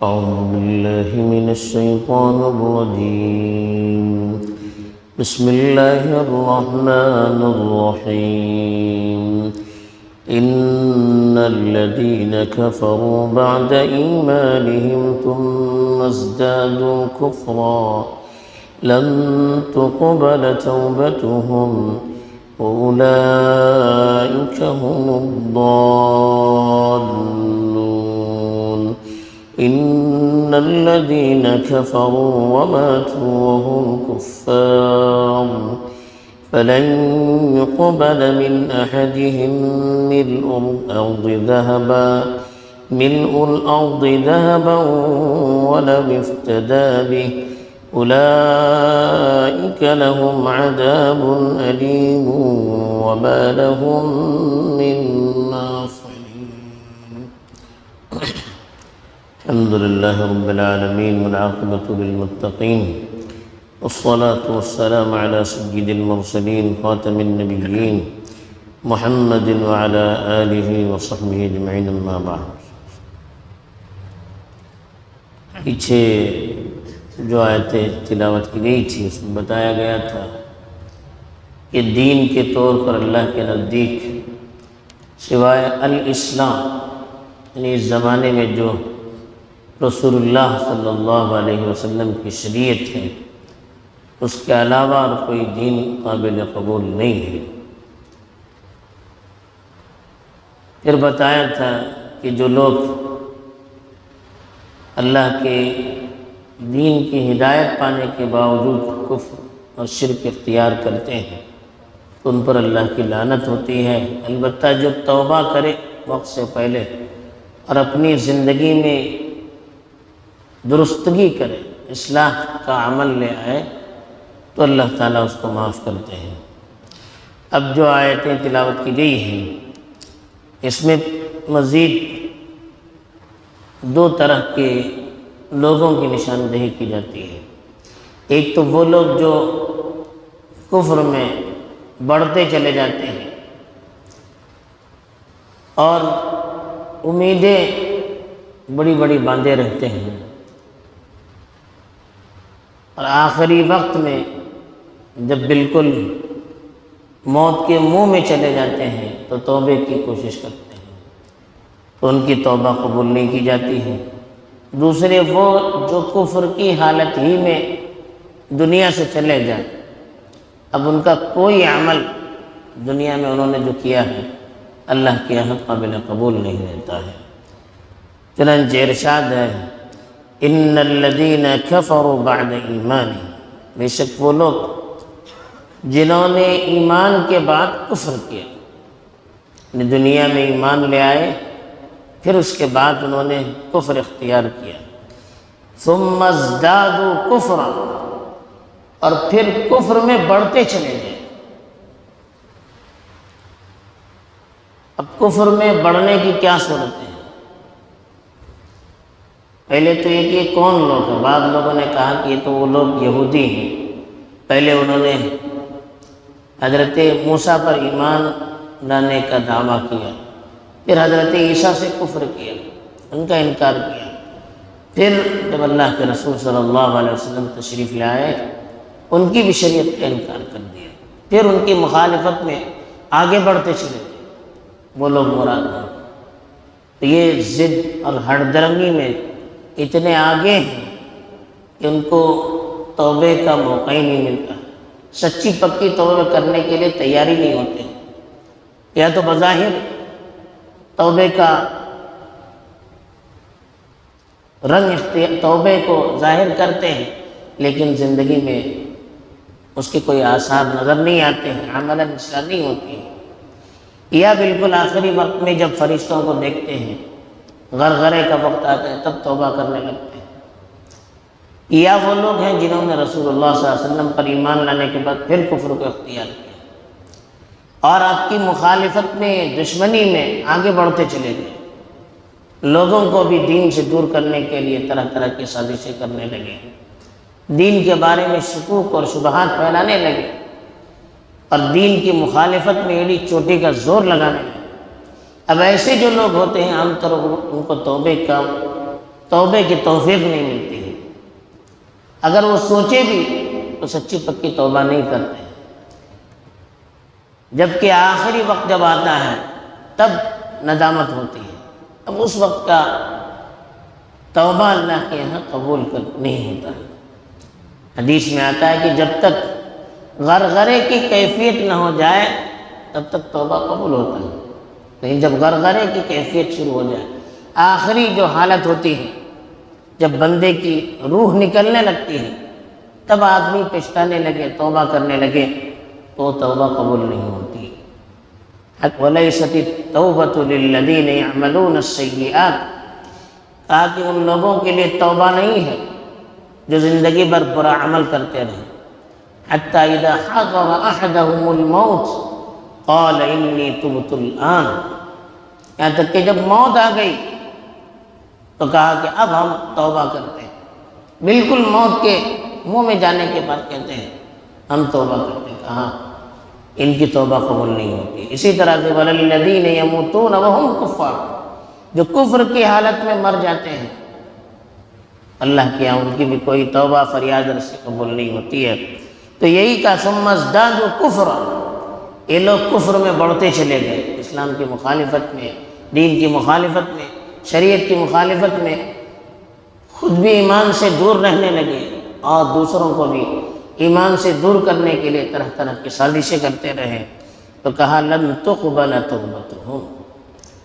أعوذ بالله من الشيطان الرجيم. بسم الله الرحمن الرحيم. إن الذين كفروا بعد إيمانهم ثم ازدادوا كفرا لن تقبل توبتهم وأولئك هم الضالون. إن الذين كفروا وماتوا وهم كفار فلن يقبل من أحدهم ملء الأرض ذهبا ولو افتدى به أولئك لهم عذاب أليم وما لهم من ناصرين. الحمد لله رب العالمين والعاقبة للمتقين والصلاة والسلام على سيد المرسلين خاتم النبيين محمد وعلى آله وصحبه أجمعين. أما بعد. پیچھے جو آیتیں تلاوت کی گئی تھی اس میں بتایا گیا تھا کہ دین کے طور پر اللہ کے نزدیک سوائے الاسلام یعنی اس زمانے میں جو رسول اللہ صلی اللہ علیہ وسلم کی شریعت ہے اس کے علاوہ اور کوئی دین قابل قبول نہیں ہے. پھر بتایا تھا کہ جو لوگ اللہ کے دین کی ہدایت پانے کے باوجود کفر اور شرک اختیار کرتے ہیں تو ان پر اللہ کی لعنت ہوتی ہے. البتہ جو توبہ کرے وقت سے پہلے اور اپنی زندگی میں درستگی کرے، اصلاح کا عمل لے آئے تو اللہ تعالیٰ اس کو معاف کرتے ہیں. اب جو آیتیں تلاوت کی گئی ہیں اس میں مزید دو طرح کے لوگوں کی نشاندہی کی جاتی ہے. ایک تو وہ لوگ جو کفر میں بڑھتے چلے جاتے ہیں اور امیدیں بڑی بڑی باندھے رہتے ہیں اور آخری وقت میں جب بالکل موت کے منہ میں چلے جاتے ہیں تو توبے کی کوشش کرتے ہیں تو ان کی توبہ قبول نہیں کی جاتی ہے. دوسرے وہ جو کفر کی حالت ہی میں دنیا سے چلے جائیں، اب ان کا کوئی عمل دنیا میں انہوں نے جو کیا ہے اللہ کے یہاں قابل قبول نہیں رہتا ہے. چنانچہ ارشاد ہے ان الذین کفروا بعد ایمانہم، بے شک وہ لوگ جنہوں نے ایمان کے بعد کفر کیا، یعنی دنیا میں ایمان لے آئے پھر اس کے بعد انہوں نے کفر اختیار کیا. ثم ازدادوا کفرا، اور پھر کفر میں بڑھتے چلے گئے. اب کفر میں بڑھنے کی کیا صورت ہے؟ پہلے تو یہ کہ کون لوگ ہیں؟ بعض لوگوں نے کہا کہ یہ تو وہ لوگ یہودی ہیں، پہلے انہوں نے حضرت موسیٰ پر ایمان لانے کا دعویٰ کیا، پھر حضرت عیسیٰ سے کفر کیا، ان کا انکار کیا. پھر جب اللہ کے رسول صلی اللہ علیہ وسلم تشریف لے آئے ان کی بھی شریعت کا انکار کر دیا. پھر ان کی مخالفت میں آگے بڑھتے چلے گئے وہ لوگ مراد ہیں. تو یہ ضد اور ہٹ درمی میں اتنے آگے ہیں کہ ان کو توبے کا موقع ہی نہیں ملتا، سچی پکی توبہ کرنے کے لیے تیاری نہیں ہوتے. یا تو بظاہر توبے کا رنگ توبے کو ظاہر کرتے ہیں لیکن زندگی میں اس کے کوئی آثار نظر نہیں آتے ہیں، عملاً اصلاح نہیں ہوتی ہے. یا بالکل آخری وقت میں جب فرشتوں کو دیکھتے ہیں، غرغرے کا وقت آتا ہے تب توبہ کرنے لگتے ہیں. یا وہ لوگ ہیں جنہوں نے رسول اللہ صلی اللہ علیہ وسلم پر ایمان لانے کے بعد پھر کفر کو اختیار کیا اور آپ کی مخالفت میں دشمنی میں آگے بڑھتے چلے گئے. لوگوں کو بھی دین سے دور کرنے کے لیے طرح طرح کی سازشیں کرنے لگے، دین کے بارے میں شکوک اور شبہات پھیلانے لگے اور دین کی مخالفت میں ایڑی چوٹی کا زور لگانے لگے. اب ایسے جو لوگ ہوتے ہیں عام طور پر ان کو توبے کی توفیق نہیں ملتی ہے۔ اگر وہ سوچے بھی تو سچی پکی توبہ نہیں کرتے ہیں، جبکہ آخری وقت جب آتا ہے تب ندامت ہوتی ہے، اب اس وقت کا توبہ اللہ کے یہاں قبول نہیں ہوتا ہے۔ حدیث میں آتا ہے کہ جب تک غرغرے کی کیفیت نہ ہو جائے تب تک توبہ قبول ہوتا ہے، لیکن جب غرغرے کی کیفیت شروع ہو جائے، آخری جو حالت ہوتی ہے جب بندے کی روح نکلنے لگتی ہے، تب آدمی پچھتانے لگے، توبہ کرنے لگے تو توبہ قبول نہیں ہوتی۔ وَلَيْسَتِ التَّوْبَةُ لِلَّذِينَ يَعْمَلُونَ السَّيِّئَاتِ، کہا کہ ان لوگوں کے لیے توبہ نہیں ہے جو زندگی بھر برا عمل کرتے رہے۔ حَتَّى إِذَا حَضَرَ أَحَدَهُمُ الْمَوْتُ قَالَ إِنِّي تُبْتُ الْآنَ، یہاں تک کہ جب موت آ گئی تو کہا کہ اب ہم توبہ کرتے ہیں، بالکل موت کے منہ میں جانے کے بعد کہتے ہیں ہم توبہ کرتے ہیں۔ کہاں ان کی توبہ قبول نہیں ہوتی۔ اسی طرح سے وَلَلَّذِينَ يَمُوتُونَ وَهُمْ كُفَّارٌ، جو کفر کی حالت میں مر جاتے ہیں، اللہ کے یہاں ان کی بھی کوئی توبہ فریاد رسی قبول نہیں ہوتی ہے۔ تو یہی کا ثم ازدادوا کفرا، یہ لوگ کفر میں بڑھتے چلے گئے، اسلام کی مخالفت میں، دین کی مخالفت میں، شریعت کی مخالفت میں، خود بھی ایمان سے دور رہنے لگے اور دوسروں کو بھی ایمان سے دور کرنے کے لیے طرح طرح کی سازشیں کرتے رہے۔ تو کہا لن تقبل توبتہم،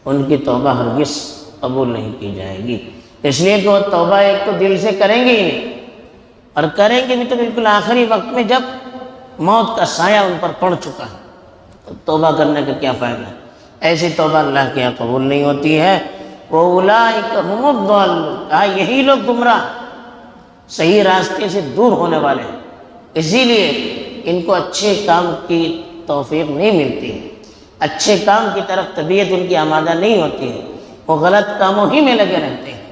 ان کی توبہ ہرگز قبول نہیں کی جائے گی، اس لیے کہ وہ توبہ ایک تو دل سے کریں گے ہی نہیں، اور کریں گے بھی تو بالکل آخری وقت میں جب موت کا سایہ ان پر پڑ چکا ہے، تو توبہ کرنے کا کیا فائدہ ہے؟ ایسی توبہ اللہ کے یہاں قبول نہیں ہوتی ہے۔ وَأُولَٰئِكَ هُمُ الضَّالُّونَ، کہا یہی لوگ گمراہ، صحیح راستے سے دور ہونے والے ہیں، اسی لیے ان کو اچھے کام کی توفیق نہیں ملتی ہے، اچھے کام کی طرف طبیعت ان کی آمادہ نہیں ہوتی ہے، وہ غلط کاموں ہی میں لگے رہتے ہیں۔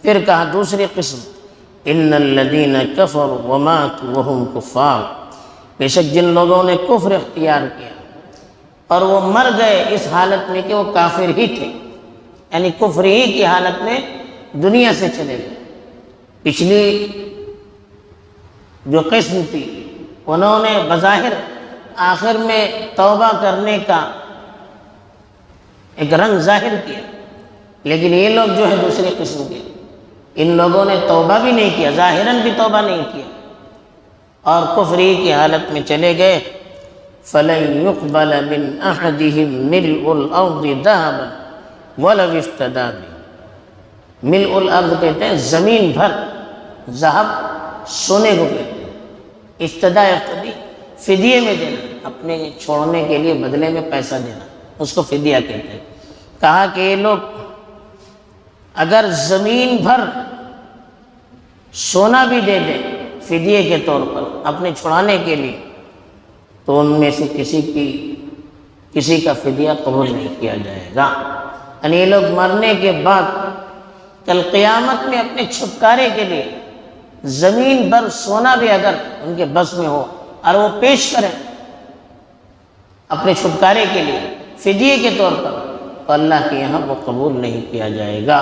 پھر کہا دوسری قسم ان الذین کفروا وماتوا وهم کفار، بے شک جن لوگوں نے کفر اختیار کیا اور وہ مر گئے اس حالت میں کہ وہ کافر ہی تھے، یعنی کفر ہی کی حالت میں دنیا سے چلے گئے۔ پچھلی جو قسم تھی انہوں نے بظاہر آخر میں توبہ کرنے کا ایک رنگ ظاہر کیا، لیکن یہ لوگ جو ہے دوسری قسم کے، ان لوگوں نے توبہ بھی نہیں کیا، ظاہراً بھی توبہ نہیں کیا اور کفری کی حالت میں چلے گئے۔ فَلَن يُقْبَلَ مِنْ أَحَدِهِمْ مِلْءُ الْأَرْضِ ذَهَبًا وَلَوِ افْتَدَىٰ بِهِ، ملء الارض کہتے ہیں زمین بھر، ذہب سونے کو کہتے ہیں، افتداء افتدی فدیے میں دینا، اپنے چھوڑنے کے لیے بدلے میں پیسہ دینا، اس کو فدیہ کہتے ہیں۔ کہا کہ یہ لوگ اگر زمین بھر سونا بھی دے دیں فدیے کے طور پر اپنے چھڑانے کے لیے، تو ان میں سے کسی کا فدیہ قبول نہیں کیا جائے گا۔ یعنی یہ لوگ مرنے کے بعد کل قیامت میں اپنے چھٹکارے کے لیے زمین بھر سونا بھی اگر ان کے بس میں ہو اور وہ پیش کریں اپنے چھٹکارے کے لیے فدیے کے طور پر، تو اللہ کے یہاں وہ قبول نہیں کیا جائے گا،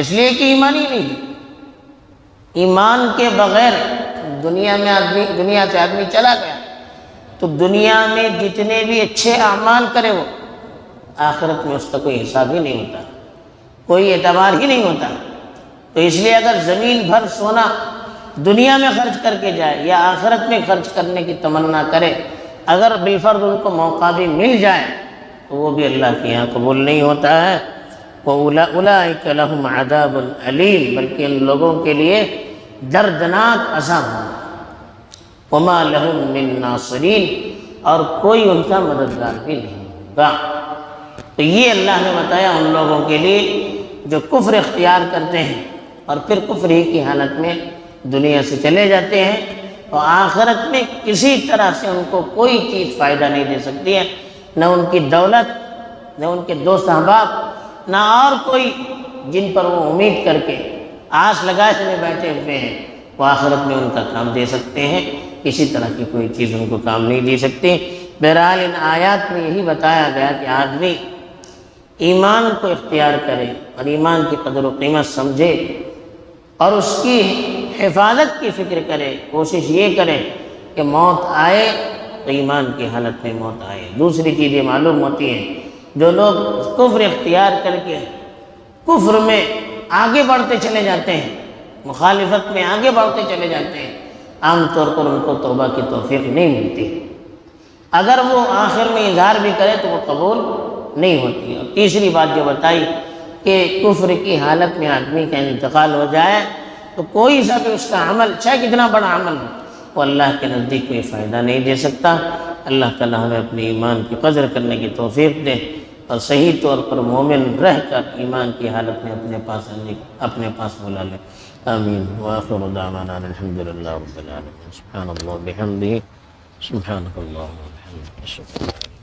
اس لیے کہ ایمان ہی نہیں ہے۔ ایمان کے بغیر دنیا سے آدمی چلا گیا تو دنیا میں جتنے بھی اچھے اعمال کرے وہ آخرت میں اس کا کوئی حساب ہی نہیں ہوتا، کوئی اعتبار ہی نہیں ہوتا۔ تو اس لیے اگر زمین بھر سونا دنیا میں خرچ کر کے جائے یا آخرت میں خرچ کرنے کی تمنا کرے، اگر بالفرض ان کو موقع بھی مل جائے تو وہ بھی اللہ کے یہاں قبول نہیں ہوتا ہے۔ وَأُولَٰئِكَ لَهُمْ عَذَابٌ أَلِيمٌ، بلکہ ان لوگوں کے لیے دردناک عذاب ہوگا۔ وَمَا لَهُم مِّن نَاصِرِينَ، اور کوئی ان کا مددگار بھی نہیں ہوگا۔ تو یہ اللہ نے بتایا ان لوگوں کے لیے جو کفر اختیار کرتے ہیں اور پھر کفر ہی کی حالت میں دنیا سے چلے جاتے ہیں، اور آخرت میں کسی طرح سے ان کو کوئی چیز فائدہ نہیں دے سکتی ہے، نہ ان کی دولت، نہ ان کے دوست احباب، نہ اور کوئی جن پر وہ امید کر کے آس لگائے ہوئے بیٹھے ہوئے ہیں، وہ آخرت میں ان کا کام دے سکتے ہیں، کسی طرح کی کوئی چیز ان کو کام نہیں دے سکتی۔ بہرحال ان آیات میں یہی بتایا گیا کہ آدمی ایمان کو اختیار کرے اور ایمان کی قدر و قیمت سمجھے اور اس کی حفاظت کی فکر کرے، کوشش یہ کرے کہ موت آئے تو ایمان کی حالت میں موت آئے۔ دوسری چیز یہ معلوم ہوتی ہے، جو لوگ کفر اختیار کر کے کفر میں آگے بڑھتے چلے جاتے ہیں، مخالفت میں آگے بڑھتے چلے جاتے ہیں، عام طور پر ان کو توبہ کی توفیق نہیں ملتی۔ اگر وہ آخر میں اظہار بھی کرے تو وہ قبول نہیں ہوتی۔ اور تیسری بات جو بتائی کہ کفر کی حالت میں آدمی کا انتقال ہو جائے تو کوئی سا بھی اس کا عمل، چاہے کتنا بڑا عمل ہو، وہ اللہ کے نزدیک کوئی فائدہ نہیں دے سکتا۔ اللہ تعالیٰ ہمیں اپنے ایمان کی قدر کرنے کی توفیق دے اور صحیح طور پر مومن رہ کر ایمان کی حالت میں اپنے پاس بلا لے۔ آمین۔ وآخر دعوانا الحمدللہ رب العالمین۔ سبحان اللہ بحمدہ، سبحانک اللہم وبحمدک، اشہد ان لا الہ الا انت۔